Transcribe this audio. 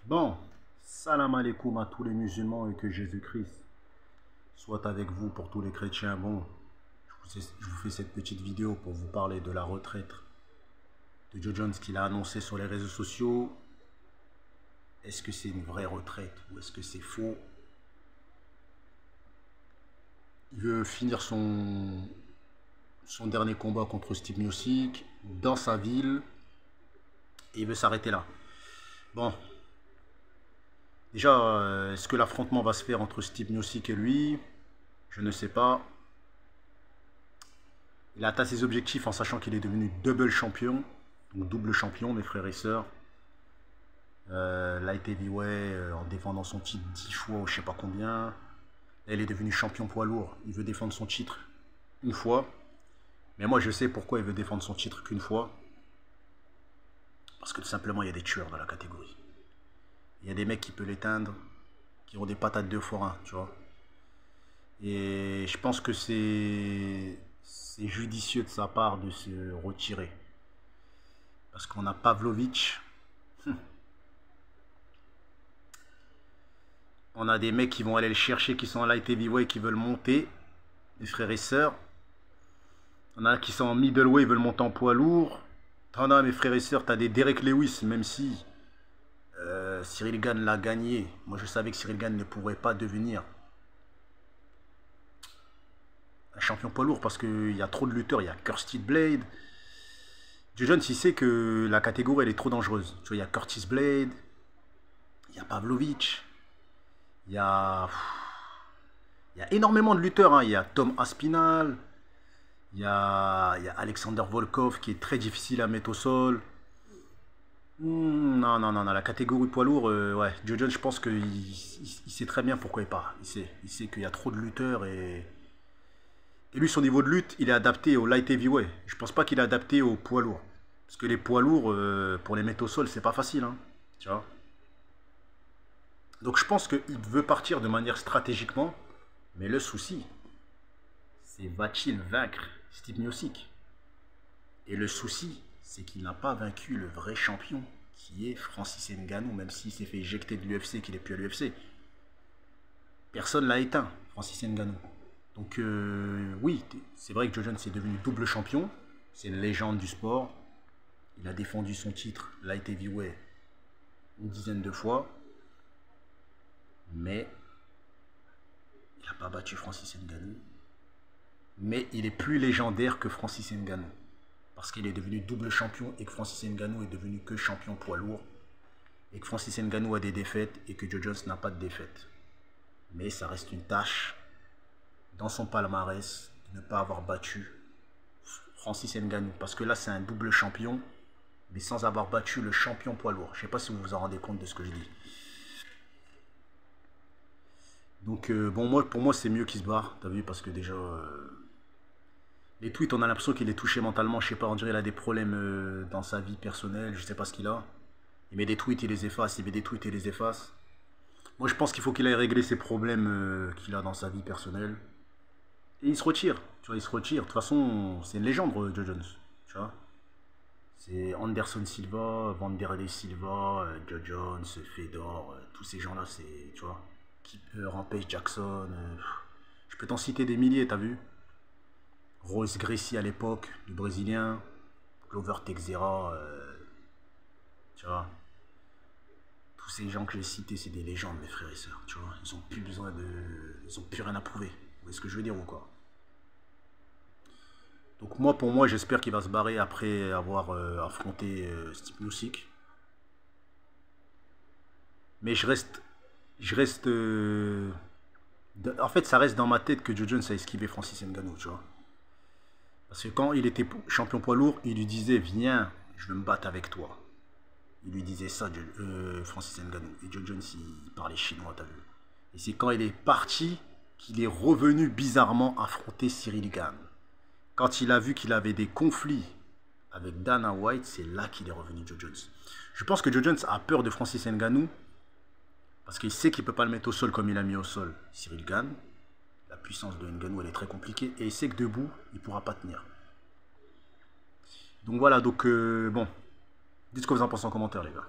Bon, salam alaikum à tous les musulmans et que Jésus-Christ soit avec vous pour tous les chrétiens. Bon, je vous fais cette petite vidéo pour vous parler de la retraite de Joe Jones qu'il a annoncé sur les réseaux sociaux. Est-ce que c'est une vraie retraite ou est-ce que c'est faux? Il veut finir son dernier combat contre Steve Miocic dans sa ville et il veut s'arrêter là. Bon, déjà, est-ce que l'affrontement va se faire entre Steve Miocic et lui? Je ne sais pas. Il a atteint ses objectifs en sachant qu'il est devenu double champion. Donc double champion, mes frères et sœurs. Light heavyweight en défendant son titre 10 fois ou je sais pas combien. Là, il est devenu champion poids lourd. Il veut défendre son titre une fois. Mais moi, je sais pourquoi il veut défendre son titre qu'une fois. Parce que tout simplement, il y a des tueurs dans la catégorie. Il y a des mecs qui peuvent l'éteindre, qui ont des patates 2 x 1, tu vois. Et je pense que c'est judicieux de sa part de se retirer. Parce qu'on a Pavlovich. On a des mecs qui vont aller le chercher, qui sont en light heavyweight, qui veulent monter. Les frères et sœurs. On a qui sont en middleweight, veulent monter en poids lourd. T'en as, mes frères et sœurs, t'as des Derek Lewis, même si Cyril Gane l'a gagné. Moi, je savais que Cyril Gane ne pourrait pas devenir un champion poids lourd parce qu'il y a trop de lutteurs. Il y a Curtis Blade. Joe Jones, il sait que la catégorie, elle est trop dangereuse. Tu vois, il y a Curtis Blade. Il y a Pavlovich. Il y a énormément de lutteurs. Hein. Il y a Tom Aspinall. Il y a Alexander Volkov qui est très difficile à mettre au sol. Non, non, non, non, la catégorie poids lourd, ouais, Joe Jones, je pense qu'il sait très bien pourquoi il part. Il sait qu'il y a trop de lutteurs et lui, son niveau de lutte, il est adapté au light heavyweight. Je pense pas qu'il est adapté au poids lourd. Parce que les poids lourds, pour les mettre au sol, c'est pas facile, hein, tu vois. Donc je pense qu'il veut partir de manière stratégiquement, mais le souci, c'est va-t-il vaincre Steve Miocic? Et le souci, c'est qu'il n'a pas vaincu le vrai champion, qui est Francis Ngannou, même s'il s'est fait éjecter de l'UFC, qu'il n'est plus à l'UFC. Personne l'a éteint, Francis Ngannou. Donc oui, c'est vrai que Joe Jones est devenu double champion, c'est une légende du sport. Il a défendu son titre light heavyweight une dizaine de fois, mais il n'a pas battu Francis Ngannou. Mais il est plus légendaire que Francis Ngannou. Parce qu'il est devenu double champion et que Francis Ngannou est devenu que champion poids lourd. Et que Francis Ngannou a des défaites et que Joe Jones n'a pas de défaites. Mais ça reste une tâche dans son palmarès de ne pas avoir battu Francis Ngannou. Parce que là, c'est un double champion, mais sans avoir battu le champion poids lourd. Je ne sais pas si vous vous en rendez compte de ce que je dis. Donc, bon, pour moi, c'est mieux qu'il se barre, t'as vu, parce que déjà... les tweets, on a l'impression qu'il est touché mentalement, je sais pas, on dirait qu'il a des problèmes dans sa vie personnelle, je sais pas ce qu'il a. Il met des tweets, il les efface, il met des tweets, il les efface. Moi, je pense qu'il faut qu'il aille régler ses problèmes qu'il a dans sa vie personnelle. Et il se retire, tu vois, il se retire. De toute façon, c'est une légende, Joe Jones, tu vois. C'est Anderson Silva, Vanderlei Silva, Joe Jones, Fedor, tous ces gens-là, c'est, tu vois, Rampage Jackson, je peux t'en citer des milliers, t'as vu. Royce Gracie à l'époque, le Brésilien, Glover Teixeira, tu vois. Tous ces gens que j'ai cités, c'est des légendes, mes frères et sœurs, tu vois. Ils ont plus besoin de... Ils ont plus rien à prouver. Vous voyez ce que je veux dire ou quoi? Donc moi, pour moi, j'espère qu'il va se barrer après avoir affronté Steve Miocic. Mais en fait, ça reste dans ma tête que Joe Jones a esquivé Francis Ngannou, tu vois. Parce que quand il était champion poids lourd, il lui disait, viens, je veux me battre avec toi. Il lui disait ça, Francis Ngannou. Et Joe Jones, il parlait chinois, t'as vu. Et c'est quand il est parti qu'il est revenu bizarrement affronter Cyril Gane. Quand il a vu qu'il avait des conflits avec Dana White, c'est là qu'il est revenu, Joe Jones. Je pense que Joe Jones a peur de Francis Ngannou parce qu'il sait qu'il ne peut pas le mettre au sol comme il a mis au sol Cyril Gane. La puissance de Ngannou, elle est très compliquée. Et il sait que debout, il ne pourra pas tenir. Donc voilà, donc bon. Dites ce que vous en pensez en commentaire, les gars.